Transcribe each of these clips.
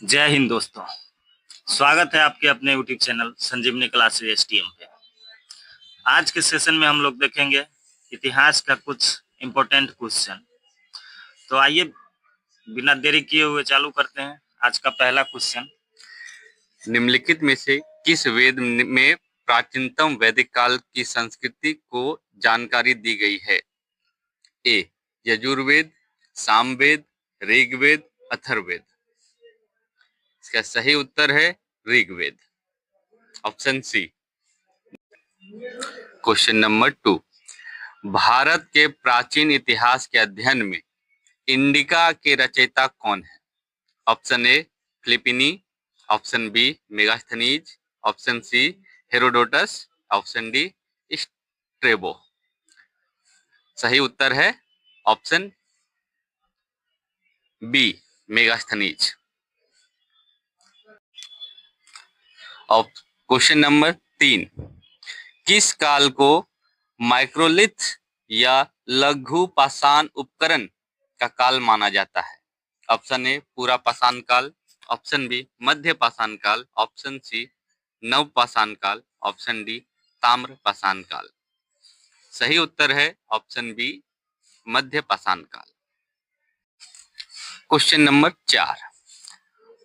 जय हिंद दोस्तों। स्वागत है आपके अपने यूट्यूब चैनल संजीवनी क्लासेस एसटीएम पे। आज के सेशन में हम लोग देखेंगे इतिहास का कुछ इम्पोर्टेंट क्वेश्चन। तो आइए बिना देरी किए हुए चालू करते हैं। आज का पहला क्वेश्चन, निम्नलिखित में से किस वेद में प्राचीनतम वैदिक काल की संस्कृति को जानकारी दी गई है? ए यजुर्वेद, सामवेद, ऋग्वेद, अथर्ववेद। इसका सही उत्तर है Rigveda, option C. Question number 2, Bharat के प्राचीन इतिहास के अध्ययन में इंडिका के रचयिता कौन है? Option A Pliny, option B Megasthenes, option C Herodotus, option D Strabo. सही उत्तर है option B Megasthenes. Question number 3, किस काल को माइक्रोलिथ या लघु पाषाण उपकरण का काल माना जाता है? ऑप्शन ए पूरा पाषाण काल, ऑप्शन बी मध्य पाषाण काल, ऑप्शन सी नव पाषाण काल, ऑप्शन डी ताम्र पाषाण काल। सही उत्तर है ऑप्शन बी मध्य पाषाण काल। क्वेश्चन नंबर 4,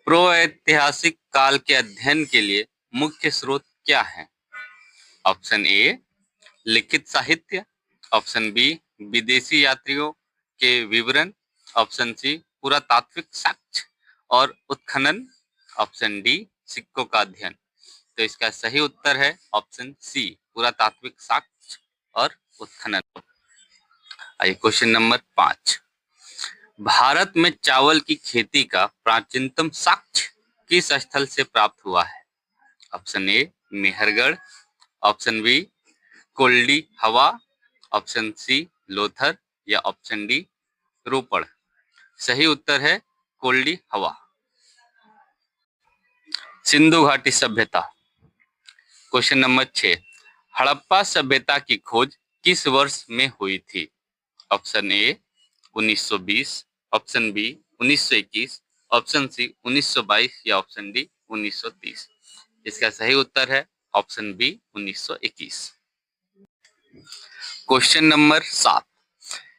प्रागैतिहासिक काल के अध्ययन के लिए मुख्य स्रोत क्या है? ऑप्शन ए लिखित साहित्य, ऑप्शन बी विदेशी यात्रियों के विवरण, ऑप्शन सी पुरातात्विक साक्ष्य और उत्खनन, ऑप्शन डी सिक्कों का अध्ययन। तो इसका सही उत्तर है ऑप्शन सी पुरातात्विक साक्ष्य और उत्खनन। आइए क्वेश्चन नंबर 5, भारत में चावल की खेती का प्राचीनतम साक्ष्य किस स्थल से प्राप्त हुआ है? Option A Mehrgarh, option B Koldihwa, option C Lothal या ऑप्शन डी रोपड़। सही उत्तर है कोल्डी हवा। सिंधु घाटी सभ्यता। क्वेश्चन नंबर 6, हड़प्पा सभ्यता की खोज किस वर्ष में हुई थी? Option A 1920, option B 1921, option C 1922 या ऑप्शन डी 1930। इसका सही उत्तर है option B 1921। Question number 7,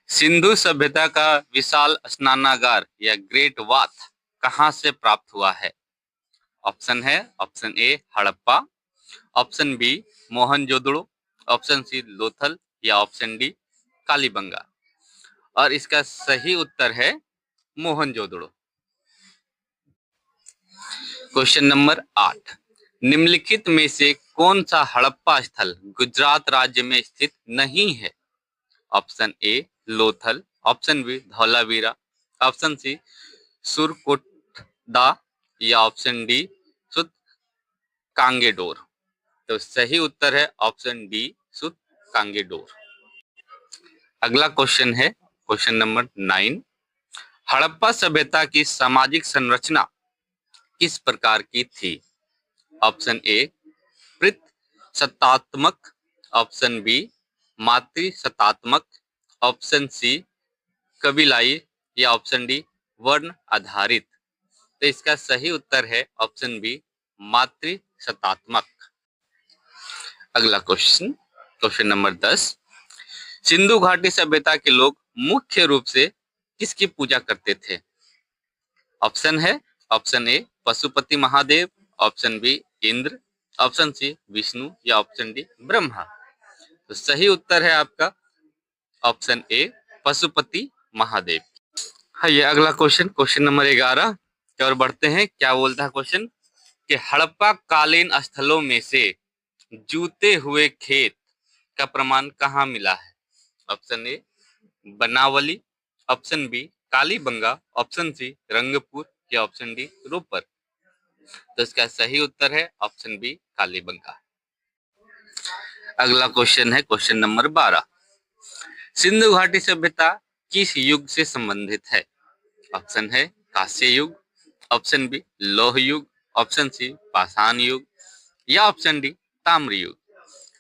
Sindhu सभ्यता का विशाल स्नानागार या ग्रेट बाथ कहां से प्राप्त हुआ है? ऑप्शन है option A Harappa, option B Mohenjodaro, option C Lothal या ऑप्शन डी कालीबंगा। और इसका सही उत्तर है मोहनजोदड़ो। क्वेश्चन नंबर 8, निम्नलिखित में से कौन सा हड़प्पा स्थल गुजरात राज्य में स्थित नहीं है? Option A Lothal, option B Dholavira, option C Surkotada या ऑप्शन डी सुत कांगेडोर। तो सही उत्तर है ऑप्शन डी सुत कांगेडोर। अगला क्वेश्चन है क्वेश्चन नंबर 9, हड़प्पा सभ्यता की सामाजिक संरचना किस प्रकार की थी? ऑप्शन ए पितृसत्तात्मक, ऑप्शन बी मातृसत्तात्मक, ऑप्शन सी कबीलाई या ऑप्शन डी वर्ण आधारित। तो इसका सही उत्तर है ऑप्शन बी मातृसत्तात्मक। अगला क्वेश्चन क्वेश्चन नंबर 10, सिंधु घाटी सभ्यता के लोग मुख्य रूप से किसकी पूजा करते थे? ऑप्शन है option A Pashupati Mahadev, option B Indra, option C Vishnu या ऑप्शन डी ब्रह्मा। तो सही उत्तर है आपका ऑप्शन ए पशुपति महादेव। हाँ, ये अगला क्वेश्चन क्वेश्चन नंबर 11 की ओर बढ़ते हैं। क्या बोलता है क्वेश्चन कि हड़प्पा कालीन स्थलों में से जूते हुए खेत का प्रमाण कहाँ मिला है? Option A Banawali, option B Kalibangan, option C Rangpur या ऑप्शन डी रोपर। तो इसका सही उत्तर है ऑप्शन बी कालीबंगा। अगला क्वेश्चन है क्वेश्चन नंबर 12, सिंधु घाटी सभ्यता किस युग से संबंधित है? ऑप्शन है कांस्य युग, ऑप्शन बी लौह युग, ऑप्शन सी पाषाण युग या ऑप्शन डी ताम्र युग।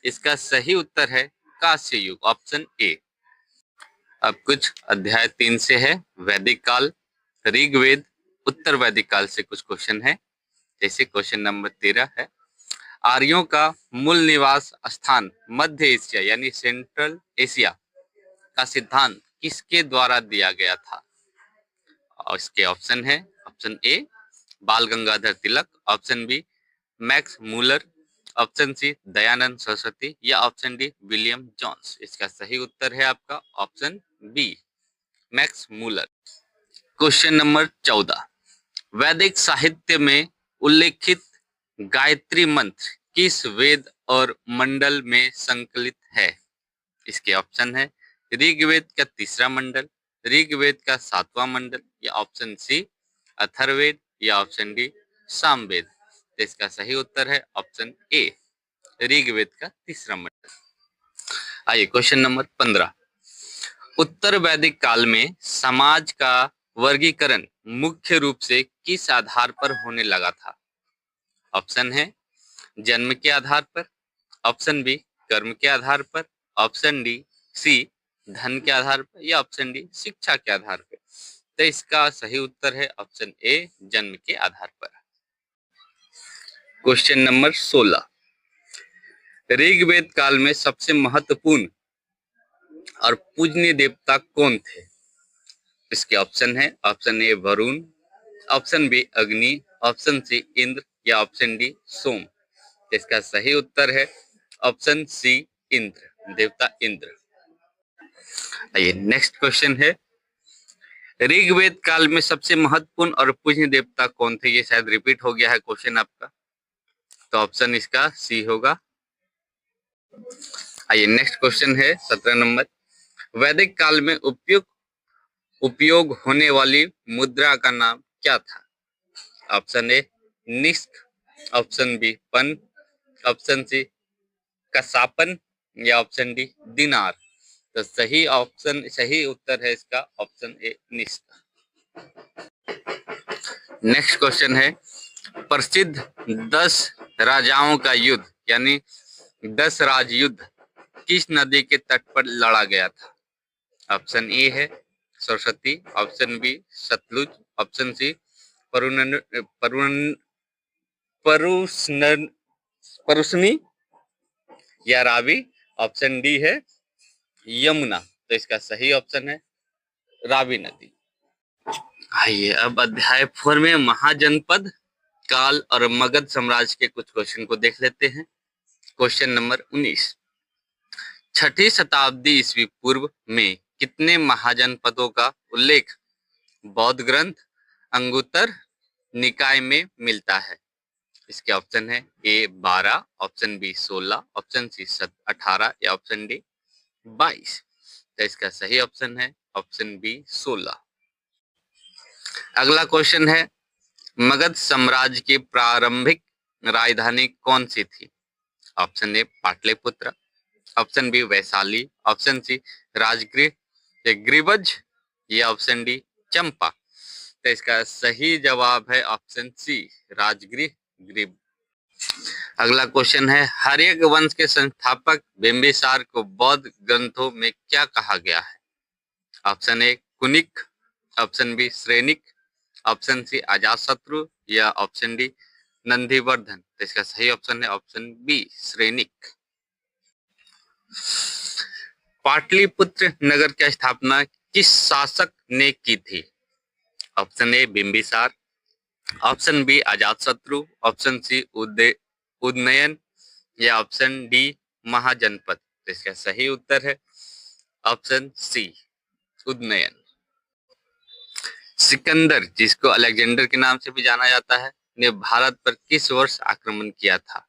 इसका सही उत्तर है कांस्य युग, ऑप्शन ए। अब कुछ अध्याय 3 से है, वैदिक काल, ऋग्वेद, उत्तर वैदिक काल से कुछ क्वेश्चन है। जैसे क्वेश्चन नंबर 13 है, आर्यों का मूल निवास स्थान मध्य एशिया यानी सेंट्रल एशिया का सिद्धांत किसके द्वारा दिया गया था? और इसके ऑप्शन है, option A Bal Gangadhar Tilak, option B Max Muller, option C Dayanand Saraswati या ऑप्शन डी विलियम जॉन्स। इसका सही उत्तर है आपका option B Max Muller. Question number 14, वैदिक साहित्य में उल्लेखित गायत्री मंत्र किस वेद और मंडल में संकलित है? इसके ऑप्शन है, ऋग्वेद का 3रा मंडल, ऋग्वेद का 7वां मंडल या ऑप्शन सी अथर्ववेद या ऑप्शन डी सामवेद। तो इसका सही उत्तर है ऑप्शन ए ऋग्वेद का 3रा मंडल। आइए क्वेश्चन नंबर 15, उत्तर वैदिक काल में समाज का वर्गीकरण मुख्य रूप से किस आधार पर होने लगा था? ऑप्शन है जन्म के आधार पर, ऑप्शन बी कर्म के आधार पर, ऑप्शन डी सी धन के आधार पर या ऑप्शन डी शिक्षा के आधार पर। तो इसका सही उत्तर है ऑप्शन ए जन्म के आधार पर। क्वेश्चन नंबर 16, ऋग्वेद काल में सबसे महत्वपूर्ण और पूजनीय देवता कौन थे? इसके ऑप्शन है, option A Varun, option B Agni, option C Indra या ऑप्शन डी सोम। इसका सही उत्तर है ऑप्शन सी इंद्र, देवता इंद्र। आइए नेक्स्ट क्वेश्चन है, ऋग्वेद काल में सबसे महत्वपूर्ण और पूजनीय देवता कौन थे? ये शायद रिपीट हो गया है क्वेश्चन आपका, तो ऑप्शन इसका सी होगा। आइए नेक्स्ट क्वेश्चन है 17 नंबर, वैदिक काल में उपयोग होने वाली मुद्रा का नाम क्या था? ऑप्शन ए निष्क, ऑप्शन बी पन, ऑप्शन सी कसापन या ऑप्शन डी दिनार। तो सही उत्तर है इसका ऑप्शन ए निष्क। नेक्स्ट क्वेश्चन है, प्रसिद्ध 10 राजाओं का युद्ध यानी 10 राजयुद्ध किस नदी के तट पर लड़ा गया था? ऑप्शन ए है Saraswati, option B Sutlej, option C Parushni या रावी, ऑप्शन डी है यमुना। तो इसका सही ऑप्शन है रावी नदी। आइए अब अध्याय 4 में महाजनपद काल और मगध साम्राज्य के कुछ क्वेश्चन को देख लेते हैं। क्वेश्चन नंबर 19, 6ठी शताब्दी ईस्वी पूर्व में कितने महाजनपदों का उल्लेख बौद्ध ग्रंथ अंगुत्तर निकाय में मिलता है? इसके ऑप्शन है ए 12, ऑप्शन बी 16, ऑप्शन सी 18 या ऑप्शन डी 22। तो इसका सही ऑप्शन है ऑप्शन बी 16। अगला क्वेश्चन है, मगध साम्राज्य की प्रारंभिक राजधानी कौन सी थी? Option A Pataliputra, option B Vaishali, option C Rajgriha Girivraj या ऑप्शन डी चंपा। तो इसका सही जवाब है ऑप्शन सी राजगृह ग्रीव। अगला क्वेश्चन है, हर्यक वंश के संस्थापक बिंबिसार को बौद्ध ग्रंथों में क्या कहा गया है? Option A Kunik, option B Shrenik, option C Ajatashatru या ऑप्शन डी नंदीवर्धन। तो इसका सही ऑप्शन है ऑप्शन बी श्रेनिक। पाटलिपुत्र नगर की स्थापना किस शासक ने की थी? Option A Bimbisara, option B Ajatashatru, option C Udayan या ऑप्शन डी महाजनपद। तो इसका सही उत्तर है ऑप्शन सी उदयन। सिकंदर, जिसको अलेक्जेंडर के नाम से भी जाना जाता है, ने भारत पर किस वर्ष आक्रमण किया था?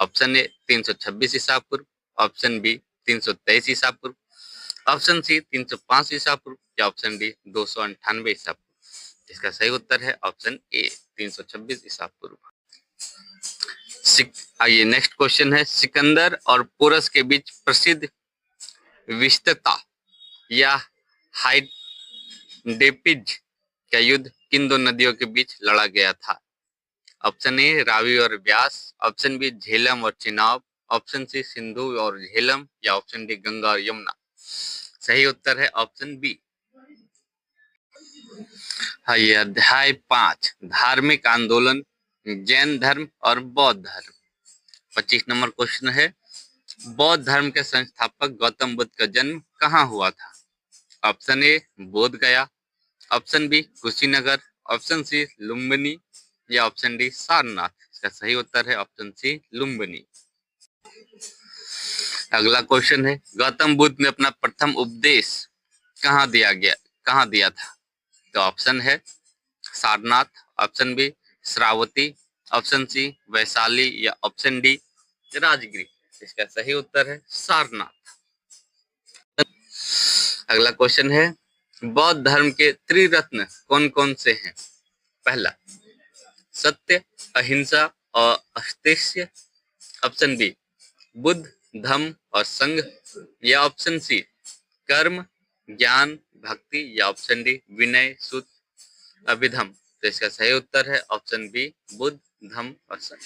ऑप्शन ए 326 ईसा पूर्व, ऑप्शन बी 323 ईसा पूर्व, ऑप्शन सी 305 ईसा पूर्व या ऑप्शन डी 298 ईसा पूर्व। इसका सही उत्तर है ऑप्शन ए 326 ईसा पूर्व। आइए नेक्स्ट क्वेश्चन है, सिकंदर और पोरस के बीच प्रसिद्ध विस्तता या हाइडेपिड का युद्ध किन दो नदियों के बीच लड़ा गया था? ऑप्शन ए रावी और ब्यास, ऑप्शन बी झेलम और चिनाब, ऑप्शन सी सिंधु और झेलम या ऑप्शन डी गंगा और यमुना। सही उत्तर है ऑप्शन बी। हाँ, ये अध्याय 5 धार्मिक आंदोलन, जैन धर्म और बौद्ध धर्म। 25 नंबर क्वेश्चन है, बौद्ध धर्म के संस्थापक गौतम बुद्ध का जन्म कहाँ हुआ था? Option A Bodh Gaya, option B Kushinagar, option C Lumbini या ऑप्शन डी सारनाथ। इसका सही उत्तर है ऑप्शन सी लुम्बिनी। अगला क्वेश्चन है, गौतम बुद्ध ने अपना प्रथम उपदेश कहाँ दिया था? तो ऑप्शन है Sarnath, option B Shravati, option C Vaishali या ऑप्शन डी राजगिरी। इसका सही उत्तर है सारनाथ। अगला क्वेश्चन है, बौद्ध धर्म के त्रिरत्न कौन कौन से हैं? पहला सत्य, अहिंसा और अस्तेय, ऑप्शन बी बुद्ध, धम्म और संघ या ऑप्शन सी कर्म, ज्ञान, भक्ति या ऑप्शन डी विनय, सूत्र, अभिधम। तो इसका सही उत्तर है ऑप्शन बी बुद्ध, धम्म और संघ।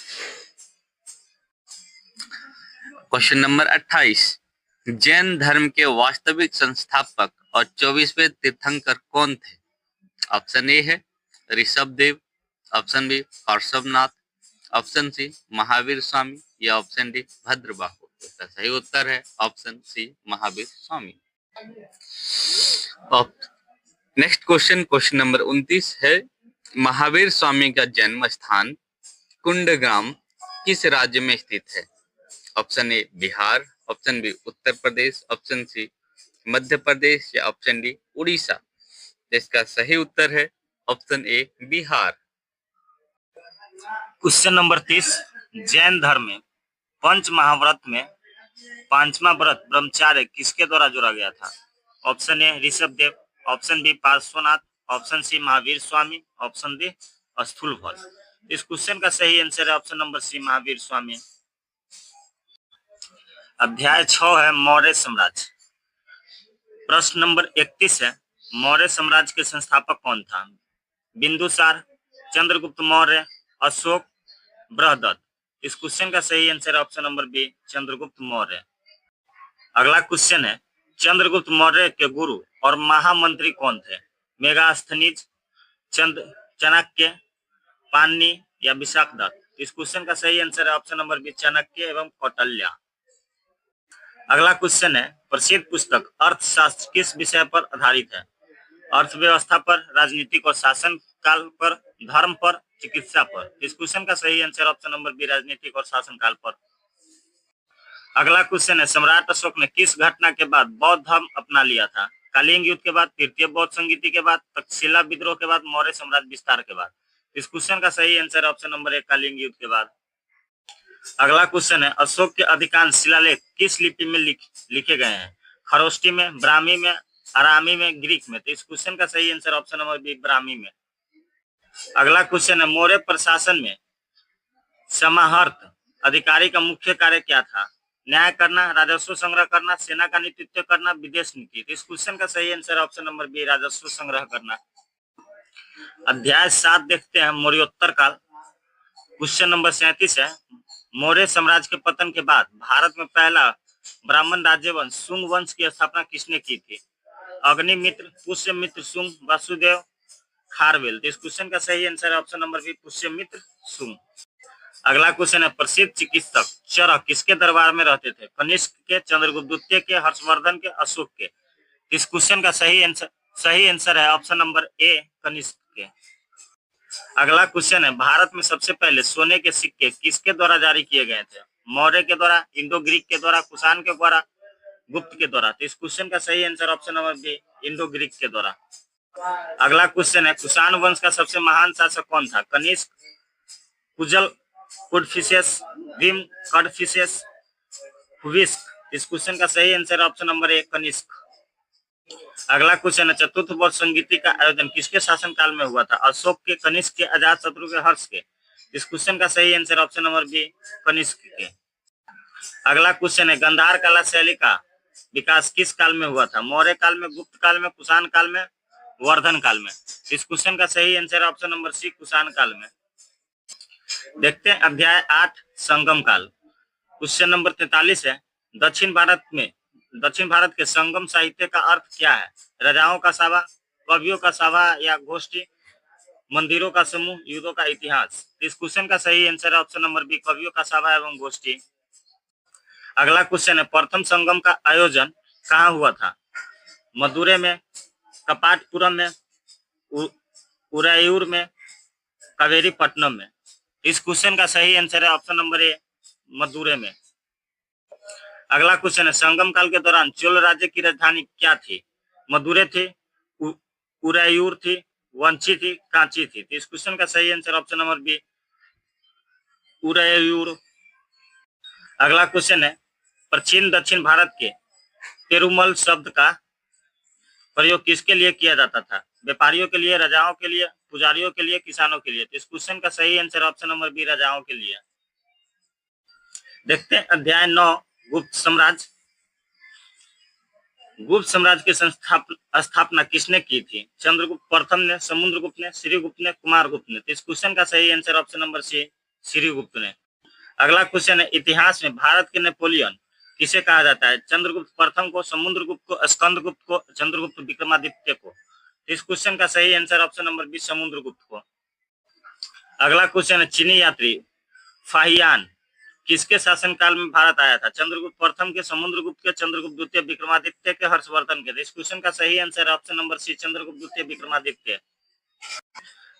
क्वेश्चन नंबर 28, जैन धर्म के वास्तविक संस्थापक और 24वें तीर्थंकर कौन थे? ऑप्शन ए है Rishabhdev, option B Parshvanath, option C Mahavir Swami या ऑप्शन डी भद्रबाहु। इसका सही उत्तर है option C Mahavir Swami. Next question number 29 है, महावीर स्वामी का जन्म स्थान कुंडग्राम किस राज्य में स्थित है? Option A Bihar, option B Uttar Pradesh, option C Madhya Pradesh या ऑप्शन डी उड़ीसा। इसका सही उत्तर है option A Bihar. Question number 30, Jain धर्म में पंच महाव्रत में पांचवा व्रत ब्रह्मचार्य किसके द्वारा जोड़ा गया था? Option A Rishabhdev, option B Parshvanath, option C Mahavir Swami, option D Sthulabhadra. इस क्वेश्चन का सही आंसर है option number C Mahavir Swami. अध्याय 6 है मौर्य साम्राज्य। प्रश्न नंबर 31 है, मौर्य साम्राज्य के संस्थापक कौन था? बिंदुसार, चंद्रगुप्त मौर्य, अशोक, बृहदत्त। इस क्वेश्चन का सही आंसर है option number B Chandragupta Maurya. अगला क्वेश्चन है, चंद्रगुप्त मौर्य के गुरु और महामंत्री कौन थे? मेगास्थनीज, चाणक्य, पाणिनि या विशाखदत्त। इस क्वेश्चन का सही आंसर है ऑप्शन नंबर बी चाणक्य एवं कौटिल्य। अगला क्वेश्चन है, प्रसिद्ध पुस्तक अर्थशास्त्र किस विषय पर आधारित है? अर्थव्यवस्था पर, राजनीतिक और शासन काल पर, धर्म पर, चिकित्सा पर। इस क्वेश्चन का सही आंसर ऑप्शन नंबर बी राजनीतिक और शासन काल पर। अगला क्वेश्चन है, सम्राट अशोक ने किस घटना के बाद बौद्ध धर्म अपना लिया था? कलिंग युद्ध के बाद, तृतीय बौद्ध संगीति के बाद, तक्षशिला विद्रोह के बाद, मौर्य साम्राज्य विस्तार के बाद। इस क्वेश्चन का सही answer option number A Kalinga युद्ध के बाद। अगला क्वेश्चन है, अशोक के अधिकांश शिलालेख किस लिपि में लिखे गए हैं? खरोष्टी में, ब्राह्मी में, अरामी में, ग्रीक में। तो इस क्वेश्चन का सही answer option number B Brahmi में। अगला क्वेश्चन है, मौर्य प्रशासन में समाहर्त अधिकारी का मुख्य कार्य क्या था? न्याय करना, राजस्व संग्रह करना, सेना का नेतृत्व करना, विदेश नीति। तो इस क्वेश्चन का सही आंसर ऑप्शन नंबर बी राजस्व संग्रह करना। अध्याय 7 देखते हैं मौर्योत्तर काल। क्वेश्चन नंबर 37 है, मौर्य साम्राज्य के पतन के बाद भारत में पहला ब्राह्मण राज्य वंश शुंग वंश की स्थापना किसने की थी? अग्निमित्र, पुष्यमित्र शुंग, वासुदेव, खारवेल। इस क्वेश्चन का सही आंसर है option number B Pushyamitra Shunga. अगला क्वेश्चन है, प्रसिद्ध चिकित्सक चरक किसके दरबार में रहते थे? कनिष्क के, चंद्रगुप्त द्वितीय के, हर्षवर्धन के, अशोक के। इस क्वेश्चन का सही आंसर है ऑप्शन नंबर ए कनिष्क के। अगला क्वेश्चन है, भारत में सबसे पहले सोने के सिक्के किसके द्वारा जारी किए गए थे? मौर्य के द्वारा, इंडो ग्रीक के द्वारा, कुषाण के द्वारा, गुप्त के द्वारा। तो इस क्वेश्चन का सही answer option number B Indo Greek के द्वारा। अगला क्वेश्चन है, कुषाण वंश का सबसे महान शासक कौन था? कनिष्क, कुजल, कुडफिसेस, भीम, कडफिसेस, हुविस्क। इस क्वेश्चन का सही answer option number A Kanishka. अगला क्वेश्चन है, चतुर्थ बौद्ध संगीति का आयोजन किसके शासन काल में हुआ था? अशोक के, कनिष्क के, अजातशत्रु के, हर्ष के। इस क्वेश्चन का सही answer option number B Kanishka के। अगला क्वेश्चन है, गांधार कला शैली का विकास किस काल में हुआ था? मौर्य काल में, गुप्त काल में, कुषाण काल में, वर्धन काल में। इस क्वेश्चन का सही answer option number C Kushan काल में। देखते हैं अध्याय 8 संगम काल। क्वेश्चन नंबर 43 है, दक्षिण भारत के संगम साहित्य का अर्थ क्या है? राजाओं का सभा, कवियों का सभा या गोष्ठी, मंदिरों का समूह, युद्धों का इतिहास। इस क्वेश्चन का सही आंसर है ऑप्शन नंबर बी, कवियों का सभा एवं गोष्ठी। अगला क्वेश्चन है, प्रथम संगम का आयोजन कहाँ हुआ था? मदुरै में, कपाटपुरम में, उरायूर में, कावेरी पट्टनम में। इस क्वेश्चन का सही आंसर है ऑप्शन नंबर ए, मदुरै में। अगला क्वेश्चन है, संगम काल के दौरान चोल राज्य की राजधानी क्या थी? मदुरै थी, उरायूर थी, वंची थी, कांची थी। तो इस क्वेश्चन का सही आंसर ऑप्शन नंबर बी, उरायूर। अगला क्वेश्चन है, प्राचीन दक्षिण भारत के पेरुमल शब्द का प्रयोग किसके लिए किया जाता था? व्यापारियों के लिए, राजाओं के लिए, पुजारियों के लिए, किसानों के लिए। तो इस क्वेश्चन का सही आंसर ऑप्शन नंबर बी, राजाओं के लिए। देखते हैं अध्याय 9, गुप्त साम्राज्य। गुप्त साम्राज्य की स्थापना किसने की थी? चंद्रगुप्त प्रथम ने, समुद्रगुप्त ने, श्रीगुप्त ने, कुमारगुप्त ने। तो इस क्वेश्चन का सही answer option number C, Shrigupta ने। अगला क्वेश्चन है, इतिहास में भारत के नेपोलियन किसे कहा जाता है? चंद्रगुप्त प्रथम को, समुद्रगुप्त को, स्कंदगुप्त को, चंद्रगुप्त विक्रमादित्य को। इस क्वेश्चन का सही answer option number B, Samudragupta को। अगला क्वेश्चन है, चीनी यात्री फाहियान किसके शासनकाल में भारत आया था? चंद्रगुप्त प्रथम के, समुद्रगुप्त के, चंद्रगुप्त द्वितीय, विक्रमादित्य के, हर्षवर्धन के। इस क्वेश्चन का सही आंसर है ऑप्शन नंबर सी, चंद्रगुप्त द्वितीय, विक्रमादित्य।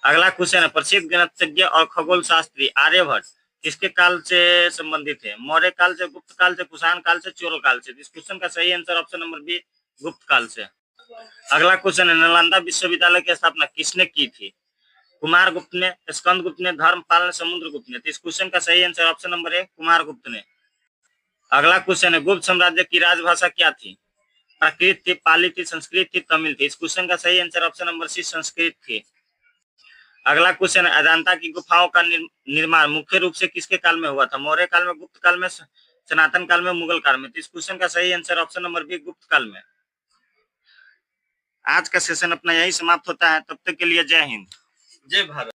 अगला क्वेश्चन है, प्रसिद्ध गणितज्ञ और खगोल शास्त्री आर्यभट्ट किसके काल से संबंधित है? मौर्य काल से, गुप्त काल से, कुषाण काल से, चोल काल से। इस क्वेश्चन का सही आंसर ऑप्शन नंबर बी, गुप्त काल से। अगला क्वेश्चन है, नालंदा विश्वविद्यालय की स्थापना किसने की थी? कुमारगुप्त ने, स्कंदगुप्त ने, धर्मपाल ने, समुद्रगुप्त ने। तो इस क्वेश्चन का सही आंसर ऑप्शन नंबर ए, कुमारगुप्त ने। अगला क्वेश्चन है, गुप्त साम्राज्य की राजभाषा क्या थी? प्राकृत थी, पाली थी, संस्कृत थी, तमिल थी। इस क्वेश्चन का सही answer option number C, Sanskrit थी। अगला क्वेश्चन है, अजंता की गुफाओं का निर्माण मुख्य रूप से किसके काल में हुआ था? मौर्य काल में, गुप्त काल में, सनातन काल में, मुगल काल में। तो इस क्वेश्चन का सही आंसर ऑप्शन नंबर बी, गुप्त काल में। आज का सेशन अपना यही समाप्त होता है। तब तक के लिए जय हिंद, जय भारत।